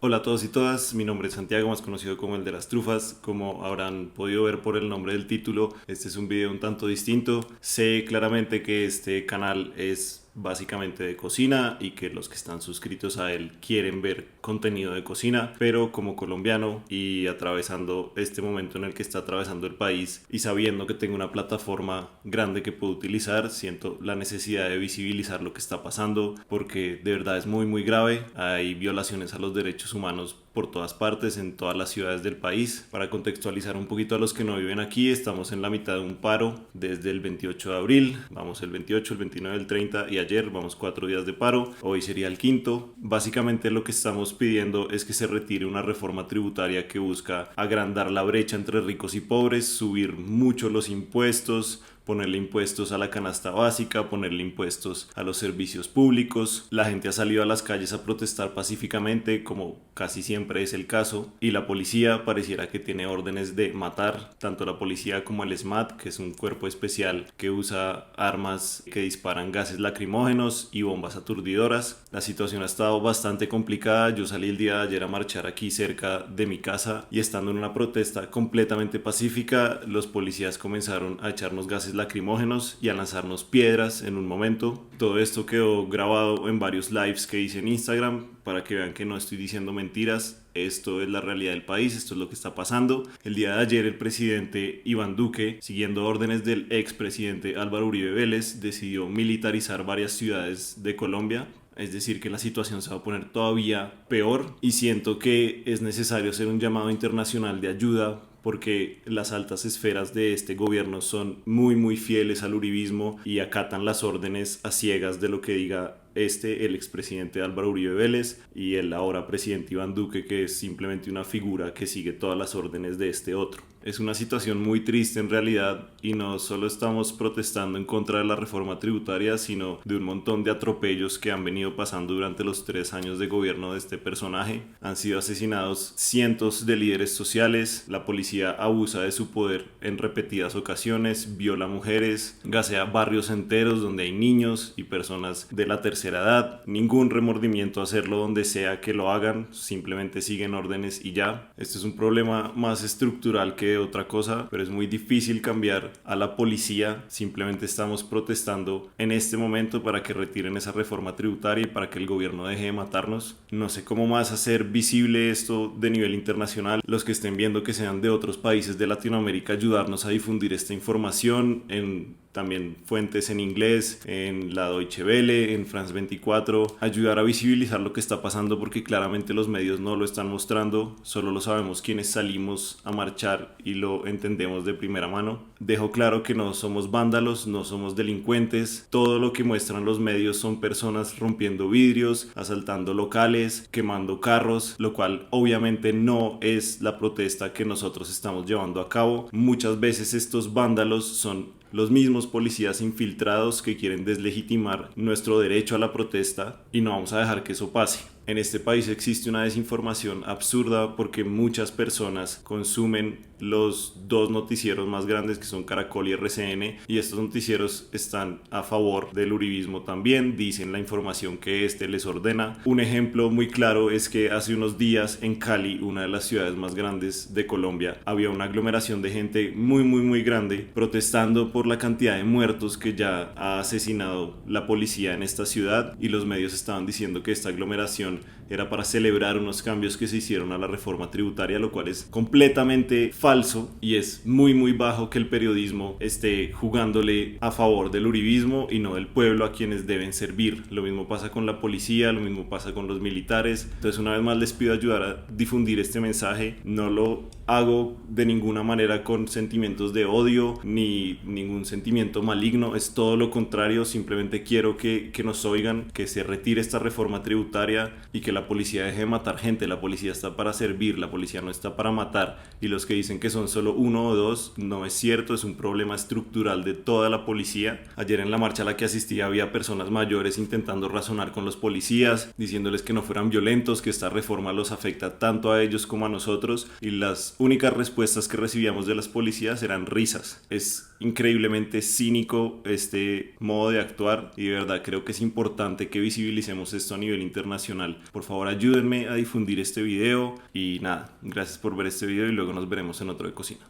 Hola a todos y todas, mi nombre es Santiago, más conocido como el de las trufas. Como habrán podido ver por el nombre del título, este es un video un tanto distinto. Sé claramente que este canal es básicamente de cocina y que los que están suscritos a él quieren ver contenido de cocina, pero como colombiano y atravesando este momento en el que está atravesando el país y sabiendo que tengo una plataforma grande que puedo utilizar, siento la necesidad de visibilizar lo que está pasando porque de verdad es muy grave. Hay violaciones a los derechos humanos por todas partes, en todas las ciudades del país. Para contextualizar un poquito a los que no viven aquí, estamos en la mitad de un paro desde el 28 de abril, vamos el 28, el 29, el 30 y ayer vamos 4 días de paro, hoy sería el quinto. Básicamente lo que estamos pidiendo es que se retire una reforma tributaria que busca agrandar la brecha entre ricos y pobres, subir mucho los impuestos, ponerle impuestos a la canasta básica, ponerle impuestos a los servicios públicos. La gente ha salido a las calles a protestar pacíficamente, como casi siempre es el caso, y la policía pareciera que tiene órdenes de matar, tanto la policía como el SMAT, que es un cuerpo especial que usa armas que disparan gases lacrimógenos y bombas aturdidoras. La situación ha estado bastante complicada. Yo salí el día de ayer a marchar aquí cerca de mi casa y estando en una protesta completamente pacífica, los policías comenzaron a echarnos gases lacrimógenos y a lanzarnos piedras en un momento. Todo esto quedó grabado en varios lives que hice en Instagram para que vean que no estoy diciendo mentiras. Esto es la realidad del país, esto es lo que está pasando. El día de ayer el presidente Iván Duque, siguiendo órdenes del expresidente Álvaro Uribe Vélez, decidió militarizar varias ciudades de Colombia. Es decir, que la situación se va a poner todavía peor y siento que es necesario hacer un llamado internacional de ayuda porque las altas esferas de este gobierno son muy fieles al uribismo y acatan las órdenes a ciegas de lo que diga el expresidente Álvaro Uribe Vélez y el ahora presidente Iván Duque, que es simplemente una figura que sigue todas las órdenes de este otro. Es una situación muy triste en realidad y no solo estamos protestando en contra de la reforma tributaria, sino de un montón de atropellos que han venido pasando durante los 3 años de gobierno de este personaje. Han sido asesinados cientos de líderes sociales, la policía abusa de su poder en repetidas ocasiones, viola mujeres, gasea barrios enteros donde hay niños y personas de la tercera edad. Ningún remordimiento hacerlo donde sea que lo hagan, simplemente siguen órdenes y ya. Este es un problema más estructural que otra cosa, pero es muy difícil cambiar a la policía. Simplemente estamos protestando en este momento para que retiren esa reforma tributaria y para que el gobierno deje de matarnos. No sé cómo más hacer visible esto de nivel internacional. Los que estén viendo que sean de otros países de Latinoamérica, ayudarnos a difundir esta información en también fuentes en inglés, en la Deutsche Welle, en France 24, ayudar a visibilizar lo que está pasando porque claramente los medios no lo están mostrando, solo lo sabemos quienes salimos a marchar y lo entendemos de primera mano. Dejo claro que no somos vándalos, no somos delincuentes, todo lo que muestran los medios son personas rompiendo vidrios, asaltando locales, quemando carros, lo cual obviamente no es la protesta que nosotros estamos llevando a cabo. Muchas veces estos vándalos son los mismos policías infiltrados que quieren deslegitimar nuestro derecho a la protesta y no vamos a dejar que eso pase. En este país existe una desinformación absurda porque muchas personas consumen los dos noticieros más grandes que son Caracol y RCN y estos noticieros están a favor del uribismo también, dicen la información que este les ordena. Un ejemplo muy claro es que hace unos días en Cali, una de las ciudades más grandes de Colombia, había una aglomeración de gente muy grande protestando por la cantidad de muertos que ya ha asesinado la policía en esta ciudad y los medios estaban diciendo que esta aglomeración era para celebrar unos cambios que se hicieron a la reforma tributaria, lo cual es completamente falso y es muy bajo que el periodismo esté jugándole a favor del uribismo y no del pueblo a quienes deben servir. Lo mismo pasa con la policía, lo mismo pasa con los militares. Entonces una vez más les pido ayudar a difundir este mensaje. No lo hago de ninguna manera con sentimientos de odio ni ningún sentimiento maligno, es todo lo contrario. Simplemente quiero que nos oigan, que se retire esta reforma tributaria y que la policía deje de matar gente. La policía está para servir, la policía no está para matar, y los que dicen que son solo uno o dos, no es cierto, es un problema estructural de toda la policía. Ayer en la marcha a la que asistí había personas mayores intentando razonar con los policías, diciéndoles que no fueran violentos, que esta reforma los afecta tanto a ellos como a nosotros, y las únicas respuestas que recibíamos de las policías eran risas. Es increíblemente cínico este modo de actuar y de verdad creo que es importante que visibilicemos esto a nivel internacional. Por favor, ayúdenme a difundir este video y nada, gracias por ver este video y luego nos veremos en otro de cocina.